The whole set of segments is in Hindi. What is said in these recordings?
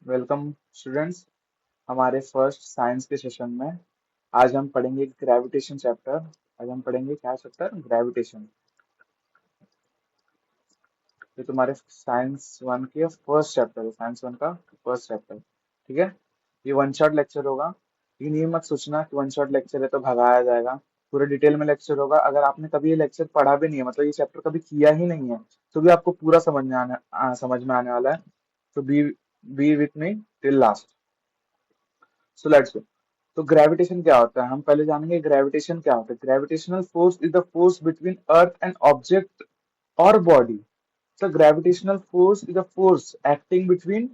वेलकम स्टूडेंट्स हमारे फर्स्ट साइंस के सेशन में। आज हम पढ़ेंगे ग्रेविटेशन चैप्टर। आज हम पढ़ेंगे क्या चैप्टर? ग्रेविटेशन। ये तुम्हारे साइंस वन के फर्स्ट चैप्टर है, साइंस वन का फर्स्ट चैप्टर। ठीक है, ये वन शॉट लेक्चर होगा, लेकिन ये मत सोचना कि वन शॉट लेक्चर है तो भगाया जाएगा। पूरे डिटेल में लेक्चर होगा। अगर आपने कभी ये लेक्चर पढ़ा भी नहीं है, मतलब ये चैप्टर कभी किया ही नहीं है, तो भी आपको पूरा समझ में आने वाला है। तो B with me till last. So let's go. तो ग्रेविटेशन क्या होता है, हम पहले जानेंगे ग्रेविटेशन क्या होता है। Gravitational force is the force between earth and object और body. So gravitational force is a force acting between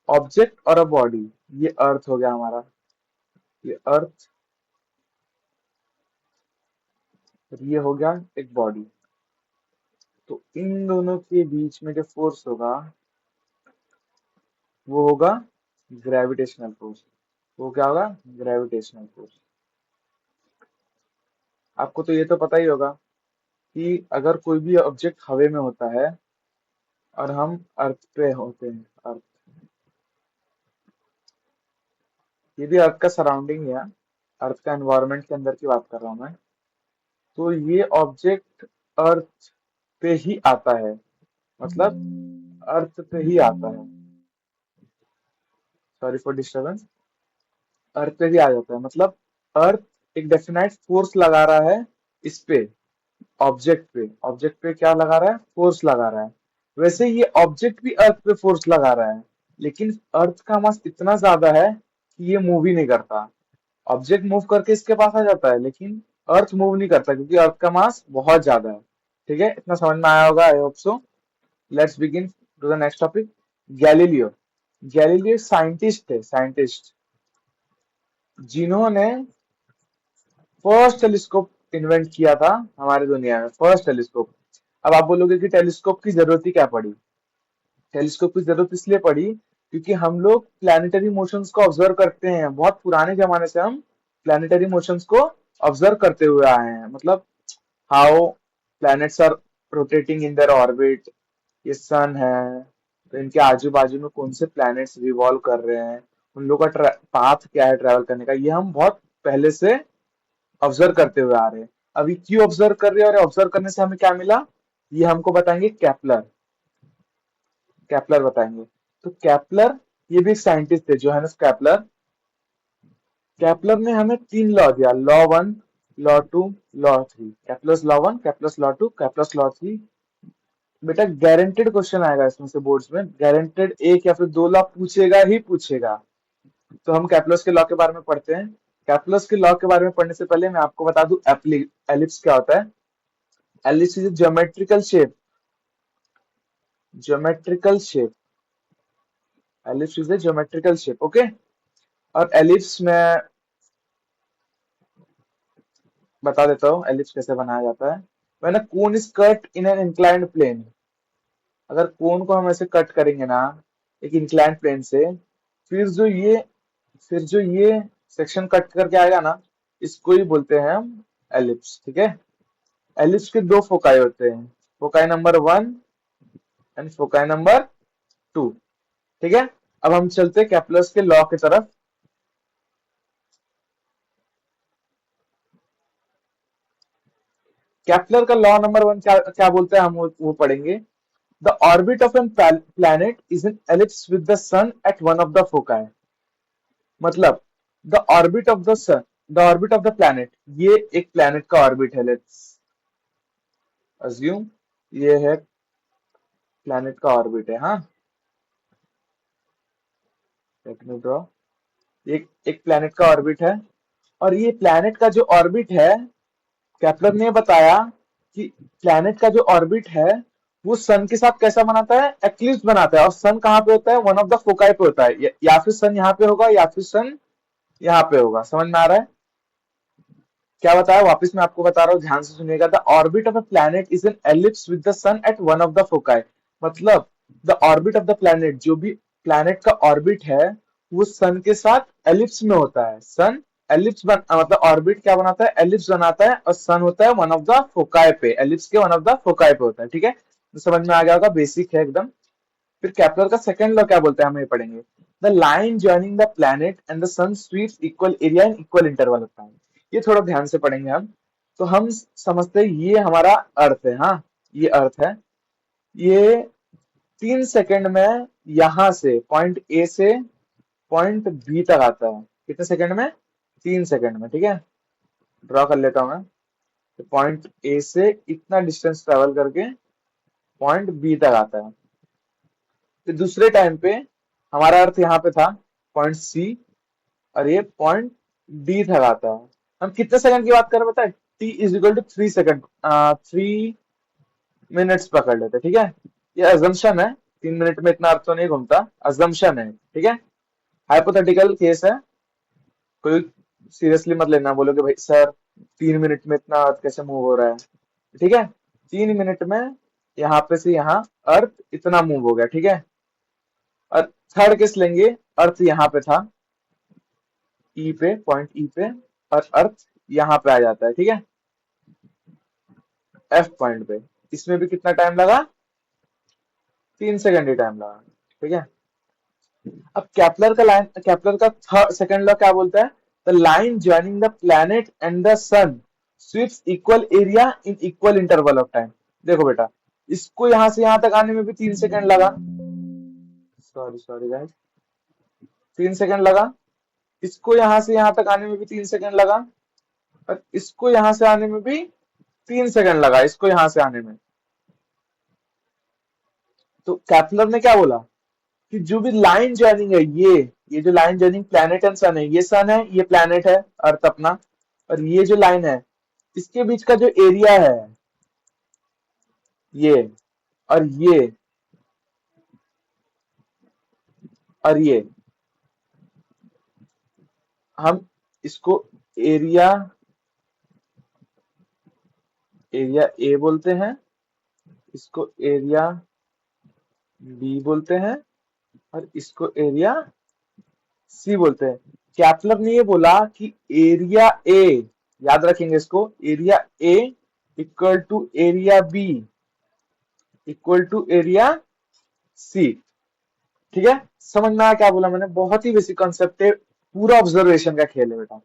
object और a body। ये अर्थ हो गया हमारा, ये अर्थ, और ये हो गया एक बॉडी। तो इन दोनों के बीच में जो फोर्स होगा वो होगा ग्रेविटेशनल फोर्स। वो क्या होगा? Gravitational force. आपको तो ये तो पता ही होगा कि अगर कोई भी ऑब्जेक्ट हवा में होता है और हम अर्थ पे होते हैं, अर्थ, ये भी अर्थ का सराउंडिंग है, अर्थ का एनवायरनमेंट के अंदर की बात कर रहा हूं मैं। तो ये ऑब्जेक्ट अर्थ पे ही आता है, मतलब अर्थ पे ही आता है। Sorry for disturbance. अर्थ पे ही आ जाता है, मतलब अर्थ एक डेफिनाइट फोर्स लगा रहा है इस पे, ऑब्जेक्ट पे क्या लगा रहा है? फोर्स लगा रहा है। वैसे ये ऑब्जेक्ट भी अर्थ पे फोर्स लगा रहा है, लेकिन अर्थ का मास इतना ज्यादा है कि ये मूव ही नहीं करता। ऑब्जेक्ट मूव करके इसके पास आ जाता है, लेकिन अर्थ मूव नहीं करता क्योंकि अर्थ का मास बहुत ज्यादा है। ठीक है, इतना समझ में आया होगा, I hope so. Let's begin to the next topic. Galileo. Galileo scientist थे, साइंटिस्ट जिन्होंने फर्स्ट टेलीस्कोप इन्वेंट किया था हमारी दुनिया में, फर्स्ट टेलीस्कोप। अब आप बोलोगे कि टेलीस्कोप की जरूरत ही क्या पड़ी? टेलीस्कोप की जरूरत इसलिए पड़ी क्योंकि हम लोग प्लैनेटरी मोशंस को ऑब्जर्व करते हैं। बहुत पुराने जमाने से हम प्लैनेटरी मोशंस को ऑब्जर्व करते हुए आए हैं, मतलब how planets are rotating in their orbit. ये सन है, तो इनके आजू बाजू में कौन से प्लैनेट्स रिवॉल्व कर रहे हैं, उन लोगों का पाथ क्या है ट्रैवल करने का, ये हम बहुत पहले से ऑब्जर्व करते हुए आ रहे हैं। अभी क्यों ऑब्जर्व कर रहे हैं और ऑब्जर्व करने से हमें क्या मिला, ये हमको बताएंगे केपलर। केपलर बताएंगे। तो केपलर, ये भी एक साइंटिस्ट थे, जोहानस केपलर। केपलर ने हमें तीन लॉ दिया, law one, law two, law three. Kepler's law one, Kepler's law two, Kepler's law three. बेटा गारंटेड क्वेश्चन आएगा इसमें से बोर्ड्स में, गारंटेड एक या फिर दो लॉ पूछेगा ही पूछेगा। तो हम कैपलस के लॉ के बारे में पढ़ते हैं। कैपलस के लॉ के बारे में पढ़ने से पहले मैं आपको बता दूं एलिप्स क्या होता है। Ellipse is geometrical shape, geometrical shape. Ellipse is a geometrical shape, okay. और एलिप्स में बता देता हूँ एलिप्स कैसे बनाया जाता है। When a cone is cut in an inclined plane, अगर कोन को हम ऐसे कट करेंगे ना एक इंक्लाइंड प्लेन से, फिर जो ये फिर जो ये सेक्शन कट करके आएगा ना, इसको ही बोलते हैं हम एलिप्स। ठीक है, एलिप्स के दो फोकाई होते हैं, foci number one and foci number two. ठीक है, अब हम चलते हैं केपलर्स के लॉ की तरफ। केपलर का लॉ नंबर वन क्या क्या बोलते हैं, हम वो पढ़ेंगे। The orbit of an planet is an ellipse with the sun at one of the foci. मतलब the orbit of the sun, the orbit of the planet, ये एक प्लैनेट का ऑर्बिट है। लेट्स अज्यूम ये है प्लैनेट का ऑर्बिट है, हाँ। Let me draw. एक प्लैनेट का ऑर्बिट है, और ये प्लैनेट का जो ऑर्बिट है, केपलर ने बताया कि प्लैनेट का जो ऑर्बिट है वो सन के साथ कैसा बनाता है? एक्लिप्स बनाता है। और सन कहाँ पे होता है? वन ऑफ द फोकाई पे होता है। या फिर सन यहाँ पे होगा या फिर सन यहाँ पे होगा। समझ में आ रहा है क्या बताया? वापस मैं आपको बता रहा हूँ, ध्यान से सुनिएगा। The orbit of a planet is an ellipse with the sun at one of the foci. मतलब the orbit of the planet, जो भी प्लैनेट का ऑर्बिट है वो सन के साथ एलिप्स में होता है। सन मतलब ऑर्बिट क्या बनाता है? एलिप्स बनाता है, और सन होता है वन ऑफ द फोकाई पे, एलिप्स के वन ऑफ द फोकाई पे होता है। ठीक है, तो समझ में आ गया होगा, बेसिक है एकदम। फिर केपलर का सेकंड लॉ क्या बोलते हैं, हम ये पढ़ेंगे। The line joining the planet and the sun sweeps equal area in equal interval of time. ये थोड़ा ध्यान से पढ़ेंगे हम। तो हम समझते हैं ये हमारा अर्थ है, हाँ ये अर्थ है। ये 3 सेकंड में यहां से पॉइंट ए से पॉइंट बी तक आता है। कितने सेकंड में? 3 सेकंड में, ठीक है। ड्रॉ कर लेता हूं मैं। तो पॉइंट ए से इतना डिस्टेंस ट्रेवल करके पॉइंट बी तक आता है। तो दूसरे टाइम पे हमारा अर्थ यहाँ पे था पॉइंट सी, और ये पॉइंट डी तक आता है। हम कितने सेकंड की बात कर रहे हैं बताए? T is equal to 3 second, 3 minutes पकड़ लेते, ठीक है। ये अजम्पशन है, 3 मिनट में इतना अर्थ तो नहीं घूमता, अजम्पशन है, ठीक है। हाइपोथेटिकल केस है, कोई सीरियसली मत लेना, बोलोगे भाई सर 3 मिनट में इतना अर्थ कैसे मूव हो रहा है, ठीक है। 3 मिनट में यहाँ पे से यहाँ अर्थ इतना मूव हो गया, ठीक है। और थर्ड केस लेंगे, अर्थ यहाँ पे था ई पे, पॉइंट ई पे, और अर्थ यहाँ पे आ जाता है, ठीक है, एफ पॉइंट पे। इसमें भी कितना टाइम लगा? 3 सेकंड ही टाइम लगा, ठीक है। अब केपलर का थर्ड सेकंड लॉ क्या बोलता है? The line joining the planet and the sun sweeps equal area in equal interval of time. देखो बेटा, इसको यहां से यहां तक आने में भी 3 सेकंड लगा, सॉरी सॉरी गाइस, 3 सेकंड लगा। इसको यहां से यहां तक आने में भी 3 सेकंड लगा, और इसको यहां से आने में भी 3 सेकंड लगा, इसको यहां से आने में। तो कैपलर ने क्या बोला कि जो भी लाइन ज्वाइनिंग है, ये जो लाइन ज्वाइनिंग प्लैनेट एंड सन है, ये सन है, ये प्लैनेट है अर्थ अपना, और ये जो लाइन है, इसके बीच का जो एरिया है, ये और ये और ये, हम इसको एरिया एरिया ए बोलते हैं, इसको एरिया बी बोलते हैं, और इसको एरिया सी बोलते हैं। कैपलर ने ये बोला कि एरिया ए, याद रखेंगे इसको, area A equal to area B equal to area C, ठीक है। समझ में आया क्या बोला मैंने? बहुत ही बेसिक कॉन्सेप्ट है, पूरा ऑब्जर्वेशन का खेल है बेटा।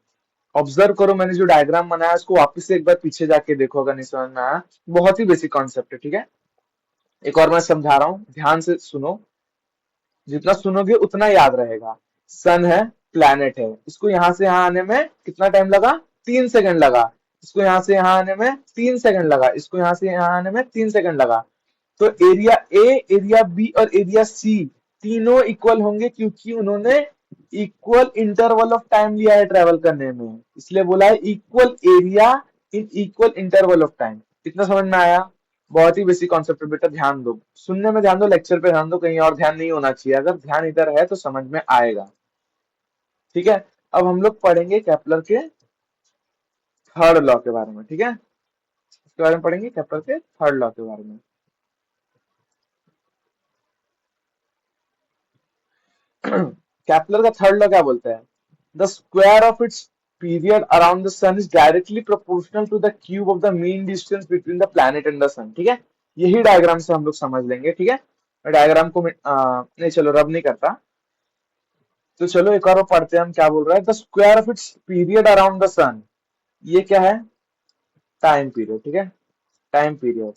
ऑब्जर्व करो, मैंने जो डायग्राम बनाया उसको वापस से एक बार पीछे जाके देखो अगर नहीं समझ में आया। बहुत ही बेसिक कॉन्सेप्ट है, ठीक है। एक और मैं समझा रहा हूँ, ध्यान से सुनो, जितना सुनोगे उतना याद रहेगा। सन है, प्लैनेट है, इसको यहां से यहां आने में कितना टाइम लगा? 3 सेकंड लगा। इसको यहां से यहां आने में 3 सेकंड लगा, इसको यहां से यहां आने में 3 सेकंड लगा। तो एरिया ए, एरिया बी और एरिया सी तीनों इक्वल होंगे, क्योंकि उन्होंने इक्वल इंटरवल ऑफ टाइम लिया है ट्रेवल करने में, इसलिए बोला है equal area in equal interval of time. इतना समझ में आया? बहुत ही बेसिक कॉन्सेप्ट है बेटा, ध्यान दो, सुनने में ध्यान दो, लेक्चर पे ध्यान दो, कहीं और ध्यान नहीं होना चाहिए। अगर ध्यान इधर है तो समझ में आएगा, ठीक है। अब हम लोग पढ़ेंगे केपलर के थर्ड लॉ के बारे में, ठीक है। इसके बारे में पढ़ेंगे, केपलर के थर्ड लॉ के बारे में। केपलर का थर्ड लॉ क्या बोलता है? The square of its period around the sun is directly proportional to the cube of the mean distance between the planet and the sun, ठीक है। यही डायग्राम से हम लोग समझ लेंगे, ठीक है। डायग्राम को नहीं, चलो रब नहीं करता, तो चलो एक और पढ़ते हैं हम क्या बोल रहा है। The square of its period around the sun, ये क्या है? टाइम पीरियड, ठीक है, टाइम पीरियड।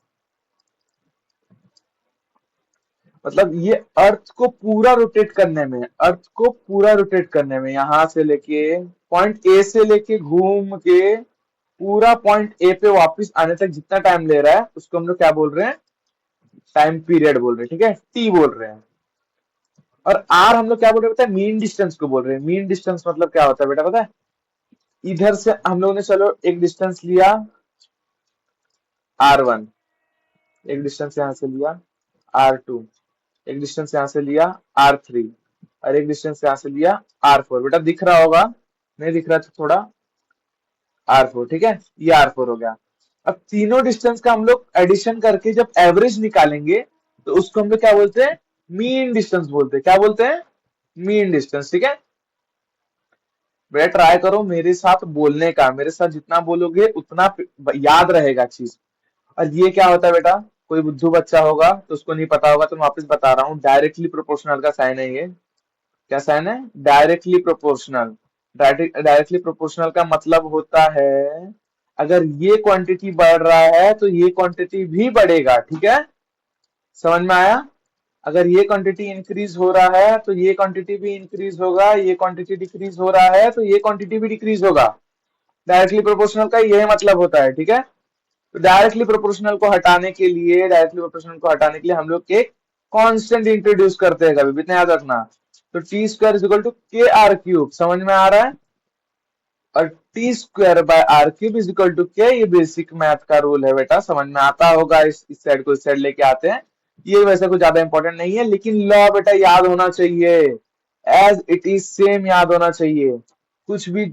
मतलब ये अर्थ को पूरा रोटेट करने में, अर्थ को पूरा रोटेट करने में, यहां से लेके पॉइंट ए से लेके घूम के पूरा पॉइंट ए पे वापस आने तक जितना टाइम ले रहा है, उसको हम लोग क्या बोल रहे हैं? टाइम पीरियड बोल रहे हैं, ठीक है, टी बोल रहे हैं। और आर हम लोग क्या बोल रहे हैं? पता है, मीन डिस्टेंस को बोल रहे हैं। मीन डिस्टेंस मतलब क्या होता है बेटा पता है? इधर से हम लोगों ने चलो एक डिस्टेंस लिया R1, एक डिस्टेंस यहां से लिया R2, एक डिस्टेंस यहां से लिया R3, और एक डिस्टेंस यहां से लिया R4। बेटा दिख रहा होगा, नहीं दिख रहा तो थोड़ा R4, ठीक है, ये R4 हो गया। अब तीनों डिस्टेंस का हम लोग एडिशन करके जब एवरेज निकालेंगे, तो उसको हम लोग क्या बोलते हैं? मीन डिस्टेंस बोलते हैं। क्या बोलते हैं? मीन डिस्टेंस, ठीक है। बेटा ट्राई करो मेरे साथ बोलने का, मेरे साथ जितना बोलोगे उतना याद रहेगा चीज। और ये क्या होता है बेटा? कोई बुद्धू बच्चा होगा तो उसको नहीं पता होगा, तो मैं वापस बता रहा हूँ, डायरेक्टली प्रोपोर्शनल का साइन है ये। क्या साइन है? Directly proportional. डायरेक्टली प्रोपोर्शनल का मतलब होता है अगर ये क्वांटिटी बढ़ रहा है तो ये क्वांटिटी भी बढ़ेगा, ठीक है? समझ में आया? अगर ये क्वांटिटी इंक्रीज हो रहा है तो ये क्वांटिटी भी इंक्रीज होगा, ये क्वांटिटी डिक्रीज हो रहा है तो ये क्वांटिटी भी डिक्रीज होगा। डायरेक्टली प्रोपोर्शनल का यही मतलब होता है, ठीक है? तो डायरेक्टली प्रोपोर्शनल को हटाने के लिए हम लोग एक कांस्टेंट इंट्रोड्यूस करते हैं, कभी भी इतना याद रखना। तो T square is equal to K R cube, समझ में आ रहा है? और T square by R cube is equal to K, ये बेसिक मैथ का रूल है बेटा, समझ में आता होगा। इस साइड को इस साइड लेके आते हैं। ये वैसे कुछ ज्यादा इंपॉर्टेंट नहीं है, लेकिन लॉ बेटा याद होना चाहिए, एज इट इज सेम याद होना चाहिए। कुछ भी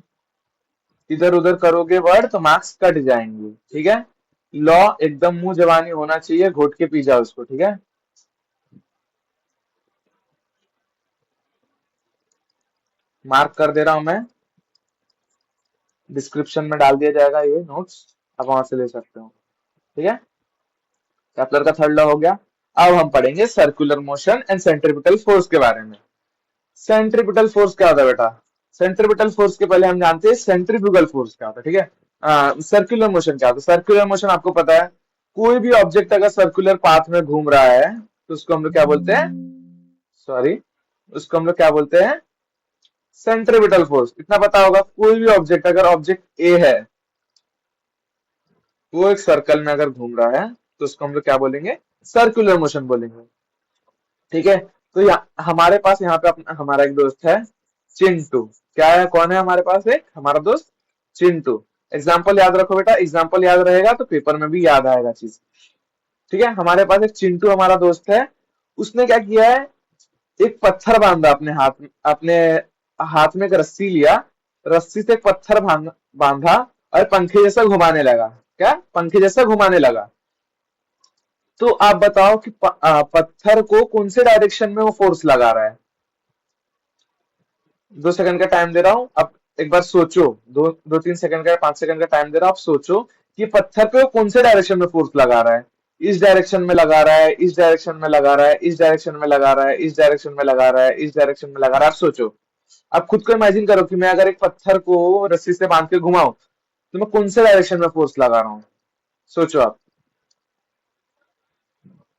इधर उधर करोगे वर्ड तो मार्क्स कट जाएंगे, ठीक है? लॉ एकदम मुंह जबानी होना चाहिए, घोट के पी जाओ उसको, ठीक है? मार्क कर दे रहा हूं मैं, डिस्क्रिप्शन में डाल दिया जाएगा ये नोट्स, आप वहां से ले सकते हो, ठीक है? केपलर का थर्ड लॉ हो गया। अब हम पढ़ेंगे circular motion and centripetal force के बारे में। सेंट्रीपिटल फोर्स क्या होता है बेटा? सेंट्रीपिटल फोर्स के पहले हम जानते हैं सेंट्रीफ्यूगल फोर्स क्या होता है, ठीक है? सर्कुलर मोशन क्या होता है? सर्कुलर मोशन आपको पता है, कोई भी ऑब्जेक्ट अगर सर्कुलर पाथ में घूम रहा है तो उसको हम लोग क्या बोलते हैं? सॉरी, उसको हम लोग क्या बोलते हैं? Centripetal force. इतना पता होगा, कोई भी ऑब्जेक्ट, अगर ऑब्जेक्ट ए है वो एक सर्कल में अगर घूम रहा है तो उसको हम लोग क्या बोलेंगे? सर्कुलर मोशन बोलेंगे, ठीक है? तो हमारे पास यहाँ पे हमारा एक दोस्त है चिंटू। क्या है, कौन है हमारे पास? एक हमारा दोस्त चिंटू। एग्जाम्पल याद रखो बेटा, एग्जाम्पल याद रहेगा तो पेपर में भी याद आएगा चीज, ठीक है? हमारे पास एक चिंटू हमारा दोस्त है। उसने क्या किया है, एक पत्थर बांधा अपने हाथ में एक रस्सी लिया, रस्सी से एक पत्थर बांधा और पंखे जैसा घुमाने लगा। क्या? पंखे जैसा घुमाने लगा। तो आप बताओ कि पत्थर को कौन से डायरेक्शन में वो फोर्स लगा रहा है? 2 सेकंड का टाइम दे रहा हूं, अब एक बार सोचो। दो दो 3 सेकंड का 5 सेकंड का टाइम दे रहा हूं, आप सोचो कि पत्थर पे वो कौन से डायरेक्शन में फोर्स लगा रहा है? इस डायरेक्शन में लगा रहा है, इस डायरेक्शन में लगा रहा है, इस डायरेक्शन में लगा रहा है, इस डायरेक्शन में लगा रहा है, इस डायरेक्शन में लगा रहा है। आप सोचो, आप खुद को इमेजिन करो कि मैं अगर एक पत्थर को रस्सी से बांध के घुमाऊं तो मैं कौन से डायरेक्शन में फोर्स लगा रहा हूँ? सोचो आप।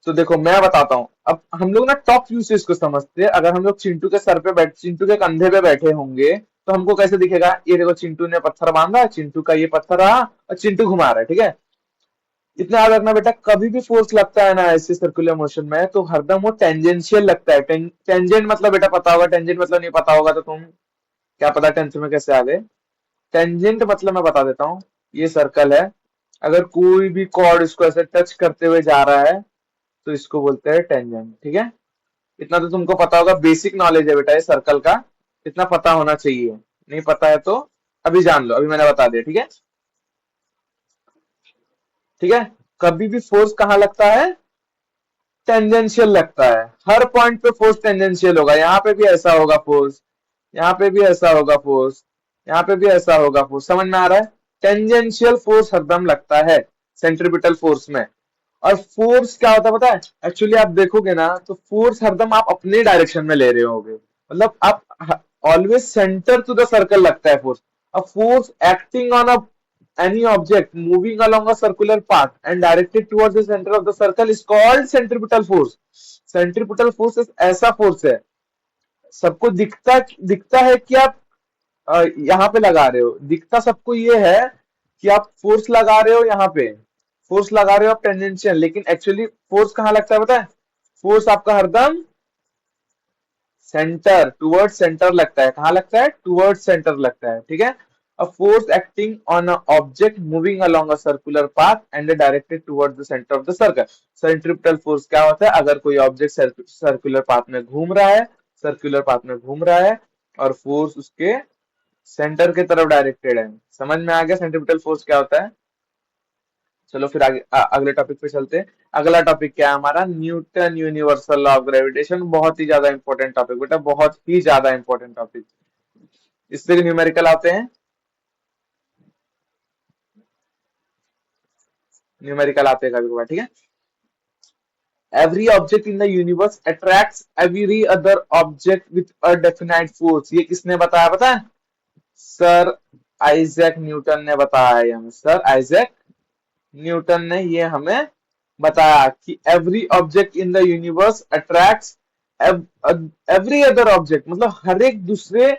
तो देखो मैं बताता हूँ, अब हम लोग ना टॉप व्यू से इसको समझते हैं। अगर हम लोग चिंटू के कंधे पे बैठे होंगे तो हमको कैसे दिखेगा? ये देखो, चिंटू ने पत्थर बांधा, चिंटू का ये पत्थर रहा और चिंटू घुमा रहा है, ठीक है? इतना याद रखना बेटा, कभी भी फोर्स लगता है ना ऐसे सर्कुलर मोशन में तो हरदम वो टेंजेंशियल लगता है। टेंजेंट मतलब बेटा पता होगा, टेंजेंट मतलब नहीं पता होगा तो तुम क्या पता टेंथ में कैसे आ गए। टेंजेंट मतलब मैं बता देता हूँ, ये सर्कल है, अगर कोई भी कॉर्ड इसको ऐसे टच करते हुए जा रहा है तो इसको बोलते हैं टेंजेंट, ठीक है? इतना तो तुमको पता होगा, बेसिक नॉलेज है बेटा ये सर्कल का, इतना पता होना चाहिए। नहीं पता है तो अभी जान लो, अभी मैंने बता दिया, ठीक है? ठीक है? कभी भी फोर्स कहाँ लगता है? टेंजेंशियल लगता है। हर पॉइंट पे फोर्स टेंजेंशियल होगा। यहाँ पे भी ऐसा होगा फोर्स, यहाँ पे भी ऐसा होगा फोर्स, यहाँ पे भी ऐसा होगा फोर्स। समझ में आ रहा है? टेंजेंशियल फोर्स हरदम लगता है सेंट्रीपिटल फोर्स में। और फोर्स क्या होता है पता है? एक्चुअली आप देखोगे ना तो फोर्स हरदम आप अपने डायरेक्शन में ले रहे होगे, मतलब आप always centre to the circle लगता है force. A force acting on a any object moving along a circular path and directed towards the center of the circle is called centripetal force. Centripetal force ऐसा फोर्स है, सबको दिखता दिखता है कि आप यहाँ पे लगा रहे हो, दिखता सबको ये है कि आप फोर्स लगा रहे हो, यहाँ पे फोर्स लगा रहे हो आप टेंजेंशियल, लेकिन एक्चुअली फोर्स कहाँ लगता है पता है? फोर्स आपका हरदम सेंटर, टुवर्ड सेंटर लगता है। कहाँ लगता है? टुवर्ड सेंटर लगता है, ठीक है? A force acting on an object moving along a circular path and directed towards the center of the circle. Centripetal force क्या होता है? अगर कोई ऑब्जेक्ट सर्कुलर पाथ में घूम रहा है, सर्कुलर पाथ में घूम रहा है और फोर्स उसके सेंटर की तरफ डायरेक्टेड है। समझ में आ गया सेंट्रिपिटल फोर्स क्या होता है? चलो फिर आगे अगले टॉपिक पे चलते हैं। अगला टॉपिक क्या है हमारा? Newton universal law of gravitation. बहुत ही ज्यादा इंपॉर्टेंट टॉपिक बेटा, बहुत ही ज्यादा इंपॉर्टेंट टॉपिक। इससे न्यूमेरिकल आते हैं, न्यूमेरिकल आते हैं कभी कभार, ठीक है? Every object in the universe attracts every other object with a definite force. ये किसने बताया पता है? सर आइजैक न्यूटन ने बताया है हमें। सर आइजैक न्यूटन ने ये हमें बताया कि every object in the universe attracts every other object, मतलब हर एक दूसरे,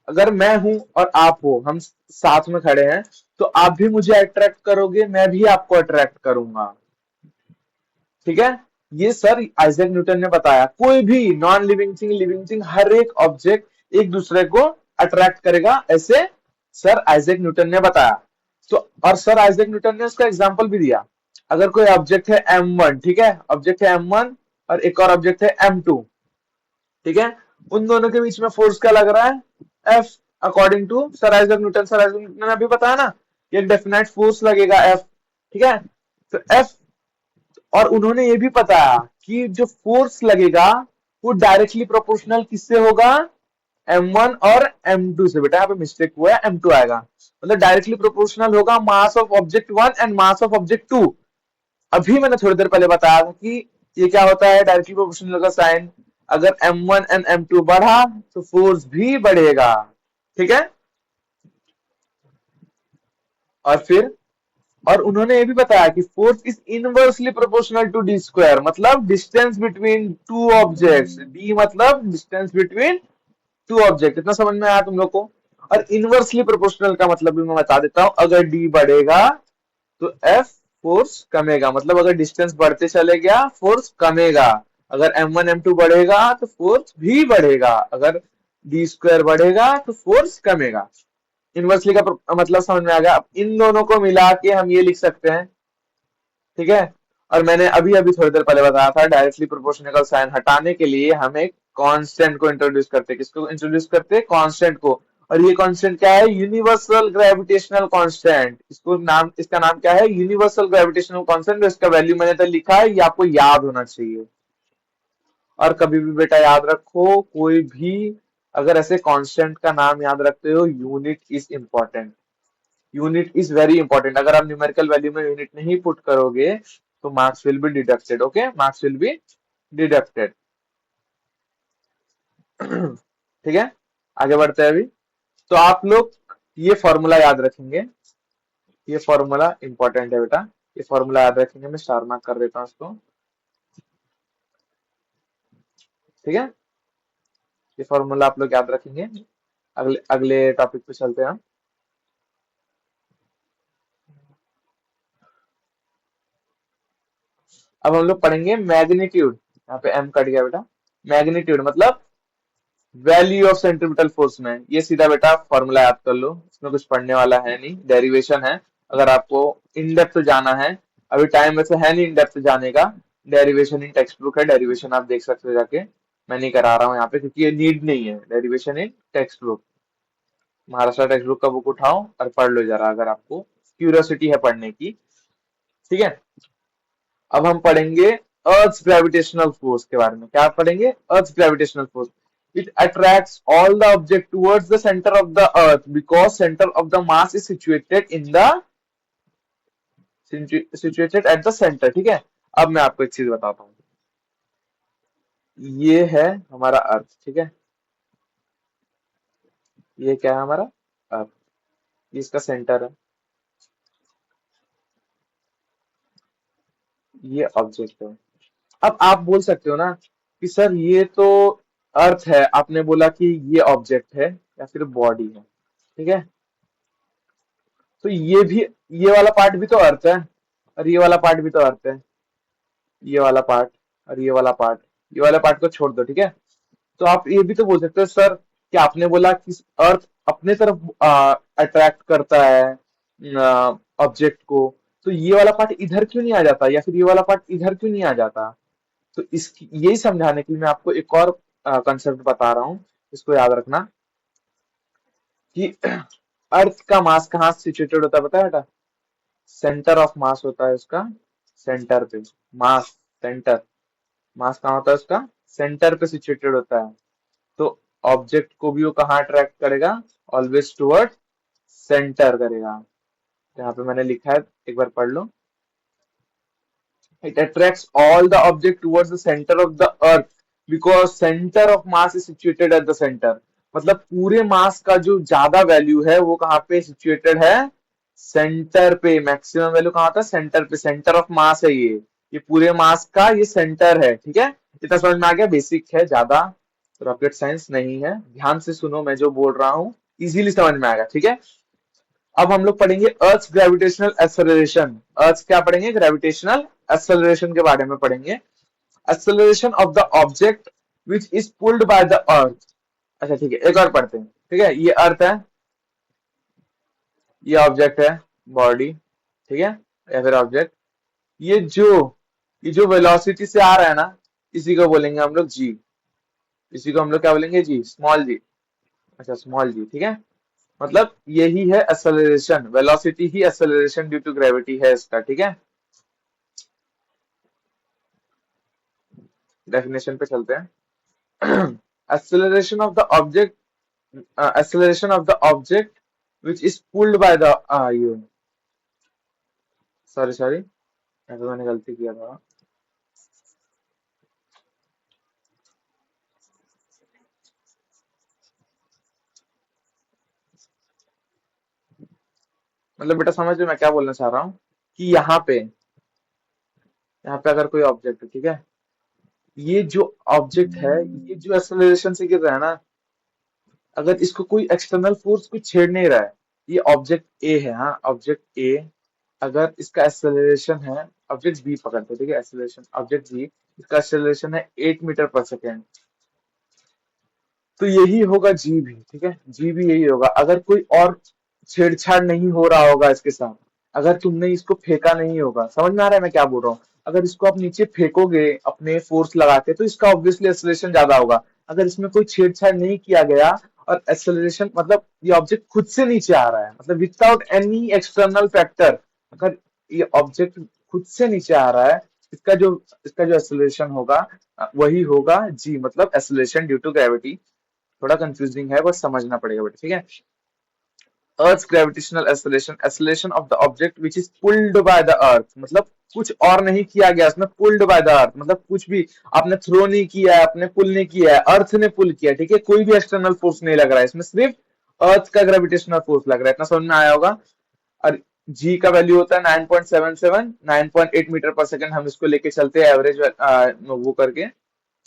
अगर मैं हूं और आप हो, हम साथ में खड़े हैं, तो आप भी मुझे अट्रैक्ट करोगे, मैं भी आपको अट्रैक्ट करूंगा। ठीक है, ये सर आइजैक न्यूटन ने बताया। कोई भी non living thing, living thing, हर एक ऑब्जेक्ट एक दूसरे को अट्रैक्ट करेगा, ऐसे सर आइजैक न्यूटन ने बताया। तो और सर आइजैक न्यूटन ने उसका एग्जांपल भी दिया। अगर कोई ऑब्जेक्ट है M1, ठीक है, ऑब्जेक्ट है M1 और एक और ऑब्जेक्ट है M2, ठीक है, उन दोनों के बीच में फोर्स क्या लग रहा है? F, according to sir Isaac Newton. Sir Isaac Newton ने अभी बताया ना, एक डेफिनेट फोर्स लगेगा F, ठीक है। तो F, और उन्होंने ये भी बताया कि जो फोर्स लगेगा वो डायरेक्टली प्रोपोर्शनल किससे होगा? M1 और M2 से। बेटा यहाँ पे मिस्टेक हुआ है, M2 आएगा। मतलब डायरेक्टली प्रोपोर्शनल होगा mass of object 1 and mass of object 2। अभी मैंने थोड़ी देर पहले बताया था कि ये क्या होता है डायरेक्टली प्रोपोर्शनल का साइन। अगर M1 एंड M2 बढ़ा तो फोर्स भी बढ़ेगा, ठीक है। और फिर, और उन्होंने ये भी बताया कि force is inversely proportional to D square, मतलब distance between two objects. D मतलब डिस्टेंस बिटवीन टू ऑब्जेक्ट। इतना समझ में आया तुम लोग को? और इनवर्सली प्रोपोर्शनल का मतलब भी मैं बता देता हूं। अगर डी बढ़ेगा तो एफ फोर्स कमेगा, मतलब अगर डिस्टेंस बढ़ते चले गया फोर्स कमेगा। अगर M1 M2 बढ़ेगा तो फोर्स भी बढ़ेगा, अगर डी स्क्वायर बढ़ेगा तो फोर्स कमेगा। इनवर्सली का मतलब समझ में आ गया। अब इन दोनों को मिला के हम ये लिख सकते हैं, ठीक है। और मैंने अभी अभी थोड़ी देर पहले बताया था डायरेक्टली प्रोपोर्शनल साइन हटाने के लिए हम एक कांस्टेंट को इंट्रोड्यूस करते हैं। किसको इंट्रोड्यूस करते हैं? कांस्टेंट को। और ये कांस्टेंट क्या है? Universal gravitational constant. इसको नाम, इसका नाम क्या है? Universal gravitational constant. इसका वैल्यू मैंने तो लिखा है, ये आपको याद होना चाहिए। और कभी भी बेटा याद रखो, कोई भी अगर ऐसे कांस्टेंट का नाम याद रखते हो, unit is important. Unit is very important. अगर आप न्यूमेरिकल वैल्यू में यूनिट नहीं पुट करोगे तो marks will be deducted. Okay, marks will be deducted. ठीक है, आगे बढ़ते हैं अभी। तो आप लोग ये फॉर्मूला याद रखेंगे, ये फॉर्मूला इंपॉर्टेंट है बेटा, ये फॉर्मूला याद रखेंगे। मैं स्टार मार्क कर देता हूँ इसको, ठीक है। ये फॉर्मूला आप लोग याद रखेंगे। अगले अगले टॉपिक पे चलते हैं हम। अब हम लोग पढ़ेंगे मैग्नीट्यूड। यहाँ पे एम कट गया बेटा। मैग्नीट्यूड मतलब वैल्यू ऑफ सेंट्रीपिटल फोर्स में। ये सीधा बेटा फॉर्मूला याद कर लो, इसमें कुछ पढ़ने वाला है नहीं, डेरिवेशन है। अगर आपको इन डेप्थ जाना है, अभी टाइम वैसे है नहीं इन डेप्थ जाने का, डेरिवेशन इन टेक्स्ट बुक है, डेरिवेशन आप देख सकते हो जाके। मैं नहीं करा रहा हूँ यहाँ पे क्योंकि ये नीड नहीं है। Derivation in text book, Maharashtra text book का बुक उठाओ और पढ़ लो जरा, अगर आपको क्यूरियोसिटी है पढ़ने की, ठीक है। अब हम पढ़ेंगे अर्थ ग्रेविटेशनल फोर्स के बारे में। क्या पढ़ेंगे? अर्थ gravitational force. It attracts all the object towards the centre of the earth because centre of the mass is situated in the situated at the centre, ठीक है। अब मैं आपको एक चीज बताता हूँ। ये है हमारा अर्थ, ठीक है। ये क्या है? हमारा अर्थ। ये इसका सेंटर है, ये ऑब्जेक्ट है। अब आप बोल सकते हो ना कि सर ये तो अर्थ है, आपने बोला कि ये ऑब्जेक्ट है या फिर बॉडी है, ठीक है। तो ये भी, ये वाला पार्ट भी तो अर्थ है, और ये वाला पार्ट भी तो अर्थ है। ये वाला पार्ट और ये वाला पार्ट, ये वाला पार्ट को छोड़ दो, ठीक है। तो आप ये भी तो बोल सकते हो सर कि आपने बोला कि अर्थ अपने तरफ अट्रैक्ट करता है ऑब्जेक्ट को, तो ये वाला पार्ट इधर क्यों नहीं आ जाता, या फिर ये वाला पार्ट इधर क्यों नहीं आ जाता? तो इस यही समझाने के लिए मैं आपको एक और कंसेप्ट बता रहा हूँ, इसको याद रखना कि अर्थ का मास कहाँ सिचुएटेड होता है पता है बेटा? सेंटर ऑफ मास होता है उसका, सेंटर पे। मास सेंटर, मास कहाँ होता है उसका? सेंटर पे सिचुएटेड होता है। तो ऑब्जेक्ट को भी वो कहाँ अट्रैक्ट करेगा? ऑलवेज टुवर्ड सेंटर करेगा। तो यहाँ पे मैंने लिखा है, एक बार पढ़ लो। It attracts all the object towards the center of the earth because center of mass is situated at the center. मतलब पूरे मास का जो ज्यादा वैल्यू है वो कहाँ पे सिचुएटेड है? सेंटर पे। मैक्सिमम वैल्यू कहाँ होता है? सेंटर पे। सेंटर ऑफ मास है ये पूरे मास का ये सेंटर है। ठीक है, इतना समझ में आ गया? बेसिक है, ज्यादा रॉकेट साइंस नहीं है। ध्यान से सुनो मैं जो बोल रहा हूँ, इजीली समझ में आएगा। ठीक है, अब हम लोग पढ़ेंगे अर्थ ग्रेविटेशनल एक्सेलरेशन। अर्थ क्या पढ़ेंगे? ग्रेविटेशनल एक्सेलरेशन के बारे में पढ़ेंगे। Acceleration of the object which is pulled by the earth. अच्छा ठीक है, एक और पढ़ते हैं। ठीक है, ये अर्थ है, ये ऑब्जेक्ट है, बॉडी। ठीक है, या फिर ऑब्जेक्ट। ये जो ये जो वेलोसिटी से आ रहा है ना, इसी को बोलेंगे हम लोग जी। इसी को हम लोग क्या बोलेंगे? G, small G. अच्छा, स्मॉल जी। ठीक है, मतलब यही है एक्सेलरेशन। वेलोसिटी ही एक्सेलरेशन ड्यू टू ग्रेविटी है इसका। ठीक है, डेफिनेशन पे चलते हैं। acceleration of the object acceleration of the object which is pulled by the you sorry यहाँ पे मैंने गलती किया था। मतलब बेटा समझ लो मैं क्या बोलना चाह रहा हूँ कि यहाँ पे अगर कोई ऑब्जेक्ट है, ठीक है, ये जो ऑब्जेक्ट है, ये जो एक्सेलरेशन से गिर रहा है ना, अगर इसको कोई एक्सटर्नल फोर्स कुछ छेड़ नहीं रहा है, ये ऑब्जेक्ट ए है। हाँ, ऑब्जेक्ट ए, अगर इसका एक्सेलरेशन है, ऑब्जेक्ट बी पकड़ते हैं, ठीक है, एक्सेलरेशन ऑब्जेक्ट बी, इसका एक्सेलरेशन है 8 मीटर पर सेकेंड, तो यही होगा जी भी। ठीक है, जी भी यही होगा अगर कोई और छेड़छाड़ नहीं हो रहा होगा इसके साथ, अगर तुमने इसको फेंका नहीं होगा। समझ में आ रहा है मैं क्या बोल रहा हूँ? अगर इसको आप नीचे फेंकोगे अपने फोर्स लगा के, तो इसका ऑब्वियसली एक्सेलरेशन ज्यादा होगा। अगर इसमें कोई छेड़छाड़ नहीं किया गया और एक्सेलरेशन, मतलब ये ऑब्जेक्ट खुद से नीचे आ रहा है, मतलब विदाउट एनी एक्सटर्नल फैक्टर, अगर ये ऑब्जेक्ट खुद से नीचे आ रहा है, इसका जो एक्सेलरेशन होगा वही होगा जी, मतलब एक्सेलरेशन ड्यू टू ग्रेविटी। थोड़ा कंफ्यूजिंग है, बस समझना पड़ेगा बेटा। ठीक है, अर्थ gravitational acceleration, acceleration of the object which is pulled by the earth, मतलब कुछ और नहीं किया गया उसमें। पुल्ड बाय द अर्थ मतलब कुछ भी आपने थ्रो नहीं किया है, आपने पुल नहीं किया है, अर्थ ने पुल किया। ठीक है, कोई भी एक्सटर्नल फोर्स नहीं लग रहा है इसमें, सिर्फ अर्थ का ग्रेविटेशनल फोर्स लग रहा है। इतना समझ में आया होगा? और जी का वैल्यू होता है 9.77, 9.8 मीटर पर सेकंड। हम इसको लेके चलते हैं एवरेज वो करके,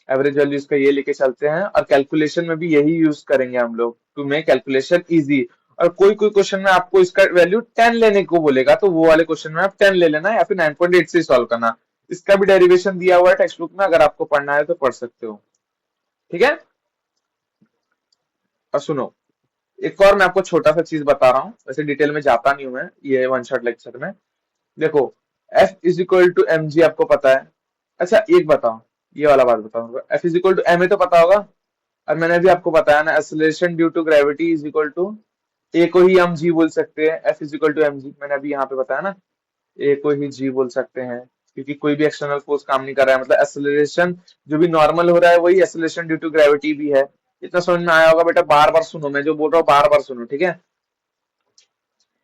एवरेज वैल्यू इसका ये लेके चलते हैं, और कैलकुलेशन में भी यही यूज करेंगे हम लोग टू मेक कैलकुलेशन इजी। और कोई कोई क्वेश्चन में आपको इसका वैल्यू 10 लेने को बोलेगा, तो वो वाले क्वेश्चन में आप 10 ले लेना, या फिर 9.8 से सॉल्व करना। इसका भी डेरिवेशन दिया हुआ है टेक्स्ट बुक में, अगर आपको पढ़ना है तो पढ़ सकते हो। ठीक है, और सुनो, एक और मैं आपको छोटा सा चीज बता रहा हूँ, वैसे डिटेल में जाता नहीं हूं मैं ये वन शॉट लेक्चर में। देखो, F is equal to M G आपको पता है। अच्छा एक बताओ, ये वाला बात बताऊंगा, F is equal to M A तो पता होगा। और मैंने भी आपको बताया ना, acceleration due to gravity is equal to, A को ही हम जी बोल सकते हैं, F is equal to M G. मैंने अभी यहाँ पे बताया ना, ए को ही जी बोल सकते हैं, क्योंकि कोई भी एक्सटर्नल फोर्स काम नहीं कर रहा है। मतलब एक्सेलरेशन जो भी नॉर्मल हो रहा है वही एक्सेलरेशन ड्यू टू ग्रेविटी भी है। इतना समझ में आया होगा बेटा? बार बार सुनो, मैं जो बोल रहा हूँ बार बार सुनो। ठीक है,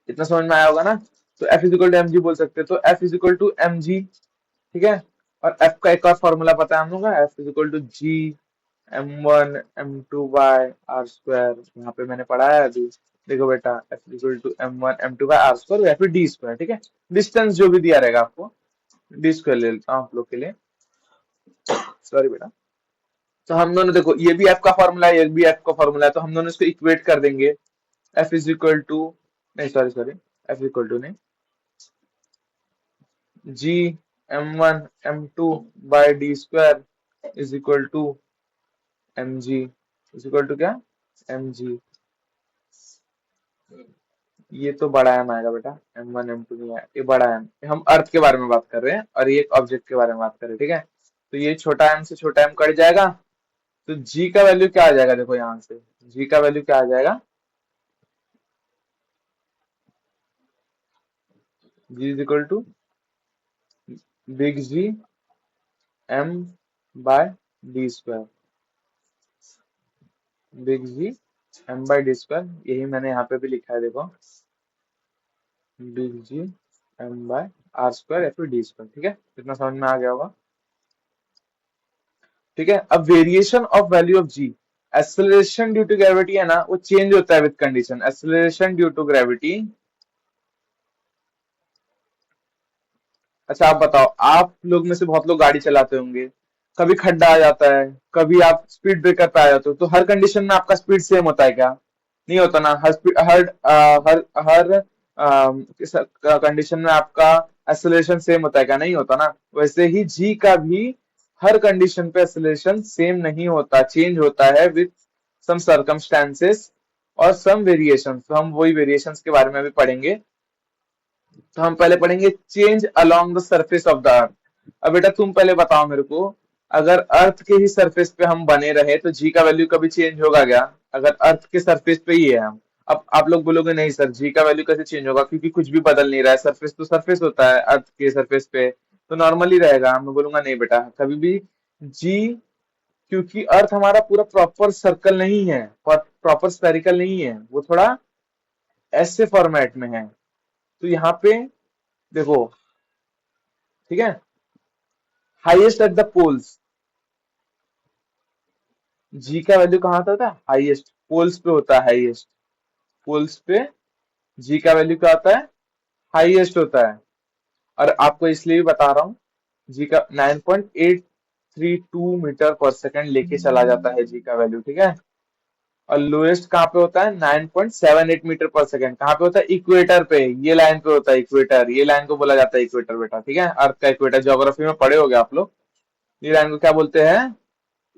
इतना समझ में आया होगा ना? तो F is equal to M G बोल सकते हैं, तो F is equal to M G. ठीक है, और एफ का एक और फॉर्मूला पता है हम लोग का, F is equal to G M1 M2 by R square. यहाँ पे मैंने पढ़ा है अभी। देखो बेटा, F equal to M1 M2 by R square या फिर डी स्क्वायर। ठीक है, डिस्टेंस जो भी दिया रहेगा आपको, डी स्क्वायर ले लेता हूँ आप लोग के लिए, सॉरी बेटा। तो हम दोनों देखो, ये भी एफ का फॉर्मूला है, ये भी एफ का फॉर्मूला है, तो हम दोनों इसको इक्वेट कर देंगे। एफ इज इक्वल टू, नहीं sorry sorry, F equal to नहीं, G M1 M2 by D square is equal to M G, is equal to क्या? M G. ये तो बड़ा एम आएगा बेटा, M1 M2 नहीं है, ये बड़ा एम। हम अर्थ के बारे में बात कर रहे हैं और ये एक ऑब्जेक्ट के बारे में बात कर रहे हैं। ठीक है, तो ये छोटा एम से छोटा एम कट जाएगा, तो जी का वैल्यू क्या आ जाएगा? देखो यहाँ से जी का वैल्यू क्या आ जाएगा? G is equal to big G M by D square, big G M by D square. यही मैंने यहाँ पे भी लिखा है, देखो, big G M by R square या फिर डी स्क्वायर। ठीक है, इतना समझ में आ गया होगा। ठीक है, अब variation of value of G, acceleration due to gravity है ना, वो चेंज होता है with condition. Acceleration due to gravity, अच्छा आप बताओ, आप लोग में से बहुत लोग गाड़ी चलाते होंगे, कभी खड्डा आ जाता है, कभी आप स्पीड ब्रेकर पे आ जाते हो, तो हर कंडीशन में आपका स्पीड सेम होता है क्या? नहीं होता ना। हर स्पीड हर हर कंडीशन में आपका एक्सेलरेशन सेम होता है क्या? नहीं होता ना। वैसे ही जी का भी हर कंडीशन पे एक्सेलरेशन सेम नहीं होता, चेंज होता है विथ सम सर्कमस्टेंसेस और सम वेरिएशंस। तो हम वही वेरिएशंस के बारे में भी पढ़ेंगे। तो हम पहले पढ़ेंगे change along the surface of the earth. अब बेटा तुम पहले बताओ मेरे को, अगर अर्थ के ही सरफेस पे हम बने रहे तो जी का वैल्यू कभी चेंज होगा क्या? अगर अर्थ के सरफेस पे ही है हम। अब आप लोग बोलोगे नहीं सर, जी का वैल्यू कैसे चेंज होगा, क्योंकि कुछ भी बदल नहीं रहा है, सरफेस तो सरफेस होता है अर्थ के सरफेस पे, तो नॉर्मल ही रहेगा। मैं बोलूंगा नहीं बेटा, कभी भी जी, क्योंकि अर्थ हमारा पूरा प्रॉपर सर्कल नहीं है, प्रॉपर स्फेरिकल नहीं है, वो थोड़ा ऐसे फॉर्मेट में है। तो यहाँ पे देखो, ठीक है, हाईएस्ट एट द पोल्स, जी का वैल्यू कहाँ होता था? हाईएस्ट पोल्स पे होता है, हाईएस्ट पोल्स पे जी का वैल्यू क्या होता है? हाईएस्ट होता है। और आपको इसलिए भी बता रहा हूँ, जी का 9.832 मीटर पर सेकंड लेके चला जाता है जी का वैल्यू। ठीक है, और लोएस्ट कहाँ पे होता है? 9.78 मीटर पर सेकंड। कहाँ पे होता है? इक्वेटर पे, ये लाइन पे होता है इक्वेटर, ये लाइन को बोला जाता है इक्वेटर बेटा। ठीक है, अर्थ का इक्वेटर ज्योग्राफी में पढ़े होगे आप लोग। ये लाइन को क्या बोलते हैं?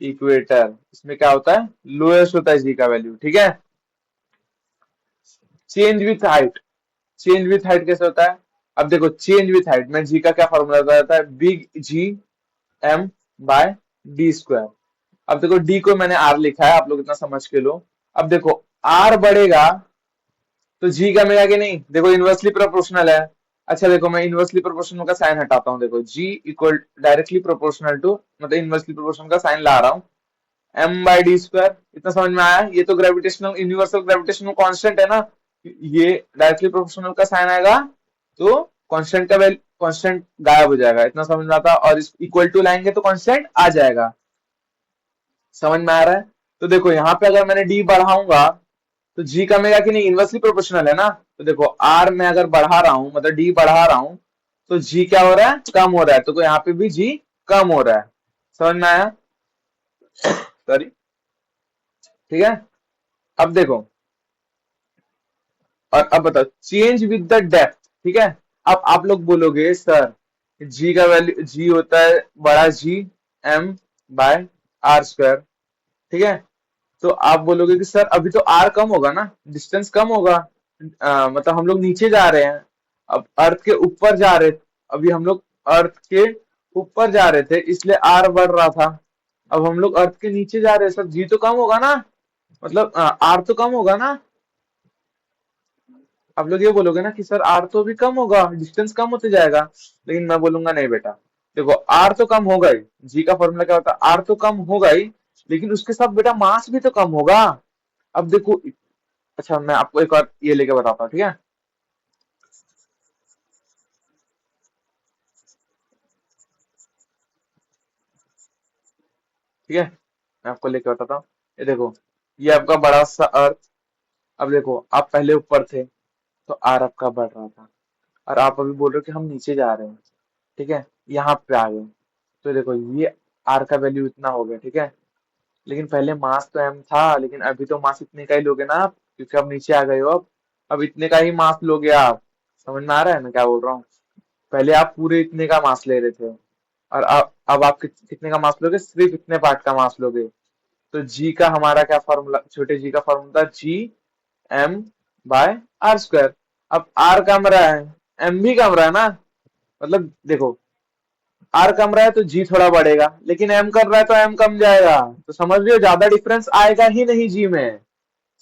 इक्वेटर। इसमें क्या होता है? लोएस्ट होता है जी का वैल्यू। ठीक है, change with height, change with height कैसे होता है? अब देखो, चेंज विथ हाइट में जी का क्या फॉर्मूला होता है? Big G M by D square. अब देखो, डी को मैंने आर लिखा है, आप लोग इतना समझ के लो। अब देखो, आर बढ़ेगा तो जी कमेगा कि नहीं? देखो इनवर्सली प्रोपोर्शनल है। अच्छा देखो, मैं इनवर्सली प्रोपोर्शनल का साइन हटाता हूँ। देखो जी इक्वल डायरेक्टली प्रोपोर्शनल टू, मतलब इनवर्सली प्रोपोर्शनल का साइन ला रहा हूँ, एम बाई डी स्क्वायर। इतना समझ में आया? ये तो ग्रेविटेशनल, यूनिवर्सल ग्रेविटेशनल कांस्टेंट है ना, ये डायरेक्टली प्रोपोर्शनल का साइन आएगा तो कांस्टेंट का वैल्यू, कांस्टेंट गायब हो जाएगा। इतना समझ में आता? और इस इक्वल टू लाएंगे तो कांस्टेंट आ जाएगा। समझ में आ रहा है? तो देखो यहाँ पे अगर मैंने डी बढ़ाऊंगा तो जी कमेगा कि नहीं? इनवर्सली प्रोपोर्शनल है ना। तो देखो आर में अगर बढ़ा रहा हूं, मतलब डी बढ़ा रहा हूं, तो जी क्या हो रहा है? कम हो रहा है। तो यहाँ पे भी जी कम हो रहा है। समझ में आया? सॉरी। ठीक है, अब देखो, और अब बताओ चेंज विद द डेप्थ। ठीक है, अब आप लोग बोलोगे सर जी का वैल्यू, जी होता है बड़ा G M by R square. ठीक है, तो आप बोलोगे कि सर अभी तो आर कम होगा ना, डिस्टेंस कम होगा, मतलब हम लोग नीचे जा रहे हैं, अब अर्थ के ऊपर जा रहे, अभी हम लोग अर्थ के ऊपर जा रहे थे इसलिए आर बढ़ रहा था। अब हम लोग अर्थ के नीचे जा रहे हैं, सर जी तो कम होगा ना, मतलब आर तो कम होगा ना। आप लोग ये बोलोगे ना कि सर आर तो भी कम होगा, डिस्टेंस कम होते जाएगा। लेकिन मैं बोलूंगा नहीं बेटा, देखो आर तो कम होगा ही, जी का फॉर्मूला क्या होता है? आर तो कम होगा ही, लेकिन उसके साथ बेटा मास भी तो कम होगा। अब देखो, अच्छा मैं आपको एक और ये लेके बताता हूँ। ठीक है, ठीक है, मैं आपको लेके बताता हूँ। ये देखो, ये आपका बड़ा सा अर्थ। अब देखो, आप पहले ऊपर थे तो आर आपका बढ़ रहा था, और आप अभी बोल रहे हो कि हम नीचे जा रहे हैं। ठीक है, यहाँ पे आ गए, तो देखो ये आर का वैल्यू इतना हो गया। ठीक है, लेकिन पहले मास तो एम था, लेकिन अभी तो मास इतने का ही लोगे ना आप, क्योंकि अब नीचे आ गए हो। अब इतने का ही मास लोगे आप। समझ में आ रहा है मैं क्या बोल रहा हूँ? पहले आप पूरे इतने का मास ले रहे थे, और अब आप कितने का मास लोगे? सिर्फ इतने पार्ट का मास लोगे। तो जी का हमारा क्या फॉर्मूला, छोटे जी का फॉर्मूला था G M by R square. अब आर कम रहा है, एम भी कम रहा है ना, मतलब देखो आर कम रहा है तो जी थोड़ा बढ़ेगा, लेकिन एम कर रहा है तो एम कम जाएगा। तो समझ रहे हो, ज्यादा डिफरेंस आएगा ही नहीं जी में।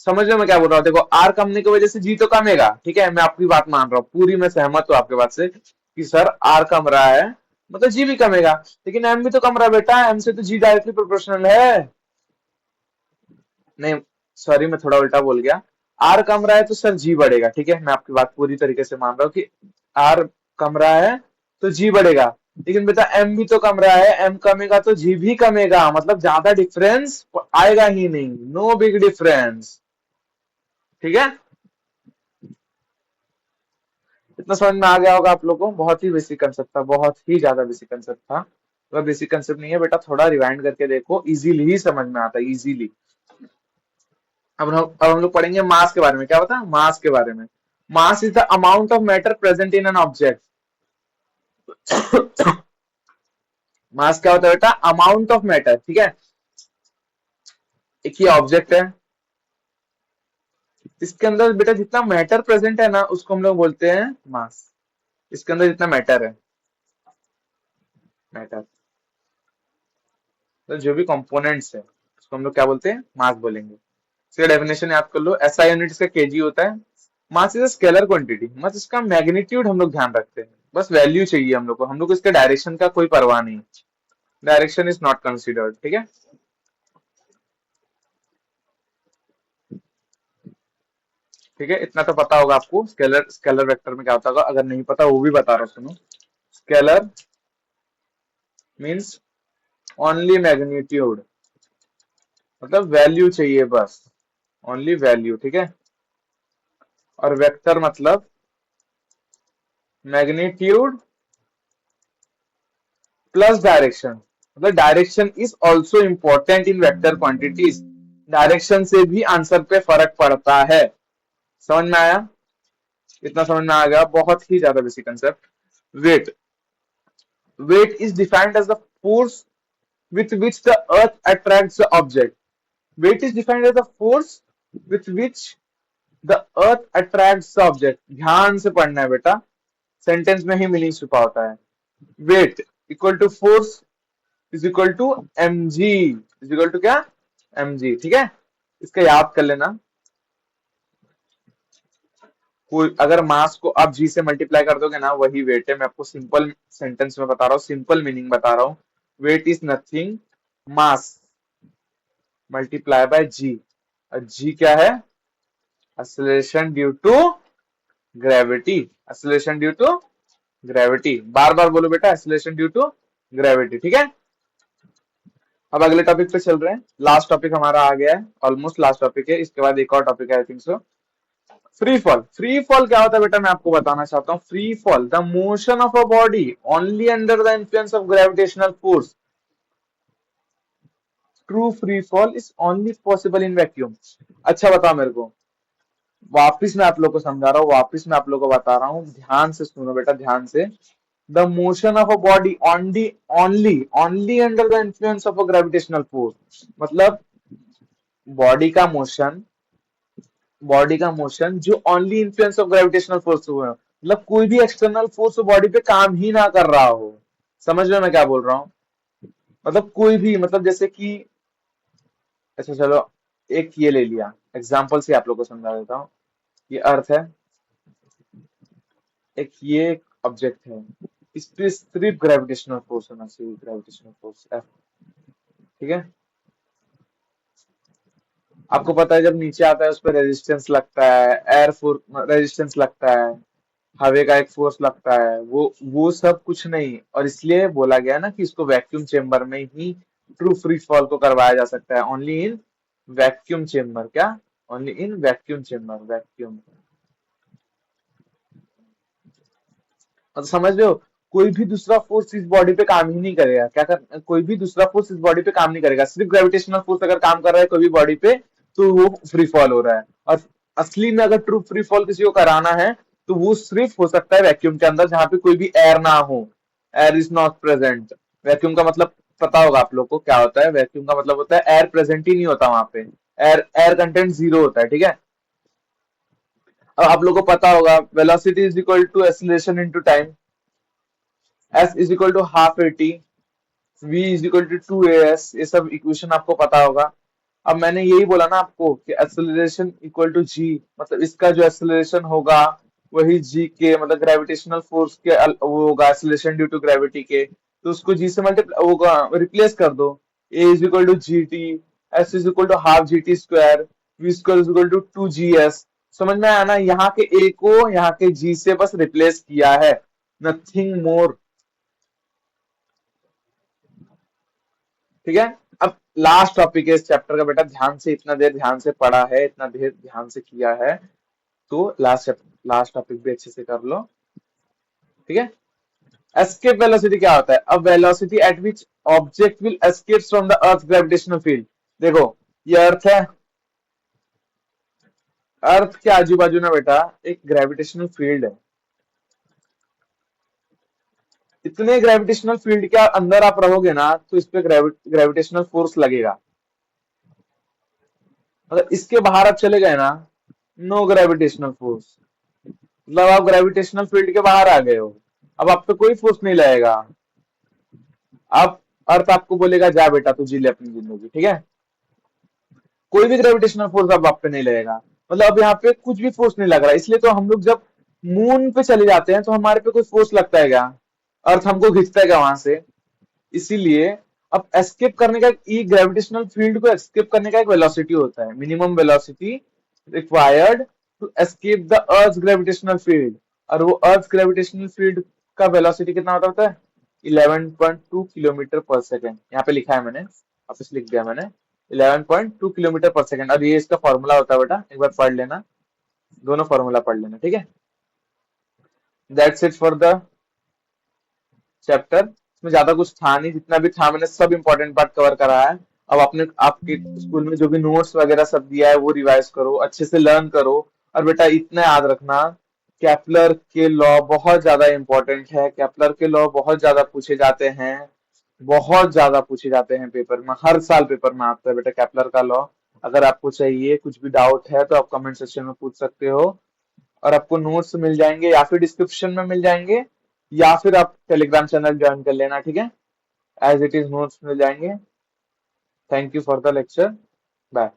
समझ रहे हो मैं क्या बोल रहा हूँ? देखो आर कमने की वजह से जी तो कमेगा, ठीक है, मैं आपकी बात मान रहा हूँ, पूरी मैं सहमत हूँ आपके बात से कि सर आर कम रहा है मतलब जी भी कमेगा, लेकिन एम भी तो कम रहा है बेटा, एम से तो जी डायरेक्टली प्रोपोर्शनल है। नहीं, सॉरी मैं थोड़ा उल्टा बोल गया। आर कम रहा है तो सर जी बढ़ेगा। ठीक है, मैं आपकी बात पूरी तरीके से मान रहा हूँ कि आर कम रहा है तो जी बढ़ेगा, लेकिन बेटा एम भी तो कम रहा है, एम कमेगा तो जी भी कमेगा, मतलब ज्यादा डिफरेंस आएगा ही नहीं, नो बिग डिफरेंस। ठीक है, इतना समझ में आ गया होगा आप लोगों को। बहुत ही बेसिक कंसेप्ट था, बहुत ही ज्यादा बेसिक कंसेप्ट था। अगर बेसिक कंसेप्ट नहीं है बेटा, थोड़ा रिवाइंड करके देखो, इजीली ही समझ में आता है, इजीली। अब हम लोग पढ़ेंगे मास के बारे में। क्या बता, मास के बारे में। Mass is the amount of matter present in an object. Mass क्या होता है बेटा, अमाउंट ऑफ मैटर। ठीक है, एक ही ऑब्जेक्ट है, इसके अंदर बेटा जितना मैटर प्रेजेंट है ना, उसको हम लोग बोलते हैं मास। इसके अंदर जितना मैटर है, मैटर तो जो भी कंपोनेंट्स है, उसको हम लोग क्या बोलते हैं, मास बोलेंगे। इसका डेफिनेशन याद कर लो, एसआई यूनिट इसका केजी होता है। Mass is a scalar quantity, मतलब इसका मैग्नीट्यूड हम लोग ध्यान रखते हैं, बस वैल्यू चाहिए हम लोग को इसके डायरेक्शन का कोई परवाह नहीं, डायरेक्शन इज नॉट कंसिडर्ड। ठीक है, ठीक है, इतना तो पता होगा आपको। स्केलर स्केलर वेक्टर में क्या होता होगा, अगर नहीं पता वो भी बता रहा हूं, सुनो। स्केलर मीन्स ओनली मैग्नीट्यूड, मतलब वैल्यू चाहिए बस, ओनली वैल्यू। ठीक है, और वेक्टर मतलब मैग्नीट्यूड प्लस डायरेक्शन, मतलब direction is also important in vector quantities. Direction से भी आंसर पे फर्क पड़ता है। समझ में आया, इतना समझ में आ गया, बहुत ही ज्यादा basic concept. Weight, weight is defined as the force with which the earth attracts the object. Weight is defined as the force with which the earth attracts the object. ध्यान से पढ़ना है बेटा, सेंटेंस में ही मीनिंग छुपा होता है। Weight equal to force is equal to M G, is equal to क्या, एम जी। ठीक है, इसका याद कर लेना। कोई अगर मास को आप जी से मल्टीप्लाई कर दोगे ना, वही वेट है। मैं आपको सिंपल सेंटेंस में बता रहा हूँ, सिंपल मीनिंग बता रहा हूँ। Weight is nothing, mass multiply by G. और जी क्या है, acceleration due to gravity, acceleration due to gravity. बार बार बोलो बेटा, एक्सेलरेशन ड्यू टू ग्रेविटी। ठीक है, अब अगले टॉपिक पे चल रहे हैं। लास्ट टॉपिक हमारा आ गया है, ऑलमोस्ट लास्ट टॉपिक है। इसके बाद एक और टॉपिक है, I think so, free fall. Free fall क्या होता है बेटा, मैं आपको बताना चाहता हूँ। Free fall, the motion of a body only under the influence of gravitational force. True free fall is only possible in vacuum. अच्छा बताओ मेरे को, वापिस मैं आप लोग को समझा रहा हूँ, वापिस मैं आप लोग को बता रहा हूँ, ध्यान से सुनो बेटा, ध्यान से। The motion of a body only only only under the influence of a gravitational force, मतलब बॉडी का मोशन, बॉडी का मोशन जो only influence of gravitational force हुआ है, मतलब कोई भी एक्सटर्नल फोर्स बॉडी पे काम ही ना कर रहा हो। समझ में मैं क्या बोल रहा हूँ, मतलब कोई भी, मतलब जैसे कि, अच्छा चलो एक ये ले लिया एग्जांपल से आप लोग को समझा देता हूँ। ये अर्थ है, एक ये ऑब्जेक्ट है, इस पे सिर्फ ग्रेविटेशनल फोर्स होना चाहिए, ग्रेविटेशनल फोर्स F। ठीक है, आपको पता है जब नीचे आता है उस पर रेजिस्टेंस लगता है, एयर फोर्स रेजिस्टेंस लगता है, हवा का एक फोर्स लगता है, वो सब कुछ नहीं। और इसलिए बोला गया ना कि इसको वैक्यूम चेम्बर में ही ट्रू फ्री फॉल को करवाया जा सकता है, ओनली इन वैक्यूम चेम्बर। क्या, only in vacuum chamber, vacuum. तो समझ रहे हो, कोई भी दूसरा फोर्स इस बॉडी पे काम ही नहीं करेगा। क्या कर, कोई भी दूसरा फोर्स इस बॉडी पे काम नहीं करेगा, सिर्फ ग्रेविटेशनल फोर्स अगर काम कर रहा है कोई भी बॉडी पे, तो वो फ्री फॉल हो रहा है। और असली में अगर ट्रू फ्री फॉल किसी को कराना है, तो वो सिर्फ हो सकता है वैक्यूम के अंदर, जहां पे कोई भी एयर ना हो, air is not present. Vacuum का मतलब पता होगा आप लोग को क्या होता है, वैक्यूम का मतलब होता है एयर प्रेजेंट ही नहीं होता वहां पे, एयर एयर कंटेंट जीरो होता है। ठीक है, अब आप लोग को पता होगा velocity is equal to acceleration into time, S is equal to half A T, V is equal to two A S, ये सब इक्वेशन आपको पता होगा। अब मैंने यही बोला ना आपको कि एक्सेलरेशन इक्वल टू जी, मतलब इसका जो एक्सेलरेशन होगा वही जी के, मतलब ग्रेविटेशनल फोर्स के वो होगा, एक्सेलरेशन ड्यू टू ग्रेविटी के, तो उसको जी से मल्टीप्लाई होगा, रिप्लेस कर दो। A is equal to G T, S is equal to half G T square, V square is equal to two G S. समझ में आया ना, यहाँ के ए को यहाँ के जी से बस रिप्लेस किया है। Nothing more. ठीक है। अब लास्ट टॉपिक है इस चैप्टर का बेटा, ध्यान से, इतना देर ध्यान से पढ़ा है, इतना देर ध्यान से किया है, तो लास्ट टॉपिक भी अच्छे से कर लो। ठीक है। एस्केप वेलोसिटी क्या होता है? अब velocity at which object will escape from the earth gravitational field. देखो, ये अर्थ है, अर्थ के आजू बाजू ना बेटा एक ग्रेविटेशनल फील्ड है। इतने ग्रेविटेशनल फील्ड के अंदर आप रहोगे ना तो इस पे ग्रेविटेशनल फोर्स लगेगा। अगर इसके बाहर आप चले गए ना, नो ग्रेविटेशनल फोर्स, मतलब आप ग्रेविटेशनल फील्ड के बाहर आ गए हो, अब आप पे कोई फोर्स नहीं लगेगा। अब अर्थ आपको बोलेगा जा बेटा तू जी ले अपनी जिंदगी। ठीक है। कोई भी ग्रेविटेशनल फोर्स अब आप पे नहीं लगेगा, मतलब अब यहाँ पे कुछ भी फोर्स नहीं लग रहा। इसलिए तो हम लोग जब मून पे चले जाते हैं तो हमारे पे कोई फोर्स लगता है क्या? अर्थ हमको खींचता है क्या वहां से? इसीलिए अब एस्केप करने का, ई ग्रेविटेशनल फील्ड को एस्केप करने का एक वेलोसिटी होता है, minimum velocity required to escape the earth gravitational field. और वो अर्थ ग्रेविटेशनल फील्ड का वेलोसिटी कितना होता है? 11.2 किलोमीटर पर सेकेंड। यहाँ पे लिखा है मैंने, वापस लिख दिया मैंने, 11.2 किलोमीटर पर सेकेंड। और ये इसका फॉर्मूला होता है बेटा, एक बार पढ़ लेना, दोनों फॉर्मूला पढ़ लेना। ठीक है। That's it for the chapter. इसमें ज्यादा कुछ था नहीं, जितना भी था मैंने सब इंपॉर्टेंट पार्ट कवर करा है। अब आपने आपके स्कूल में जो भी नोट्स वगैरह सब दिया है वो रिवाइज करो, अच्छे से लर्न करो। और बेटा इतना याद रखना, केपलर के लॉ बहुत ज्यादा इंपॉर्टेंट है। केपलर के लॉ बहुत ज्यादा पूछे जाते हैं, बहुत ज्यादा पूछे जाते हैं पेपर में, हर साल पेपर में आता है बेटा केपलर का लॉ। अगर आपको चाहिए, कुछ भी डाउट है तो आप कमेंट सेक्शन में पूछ सकते हो, और आपको नोट्स मिल जाएंगे या फिर डिस्क्रिप्शन में मिल जाएंगे, या फिर आप टेलीग्राम चैनल ज्वाइन कर लेना। ठीक है। एज इट इज नोट्स मिल जाएंगे। Thank you for the lecture. Bye.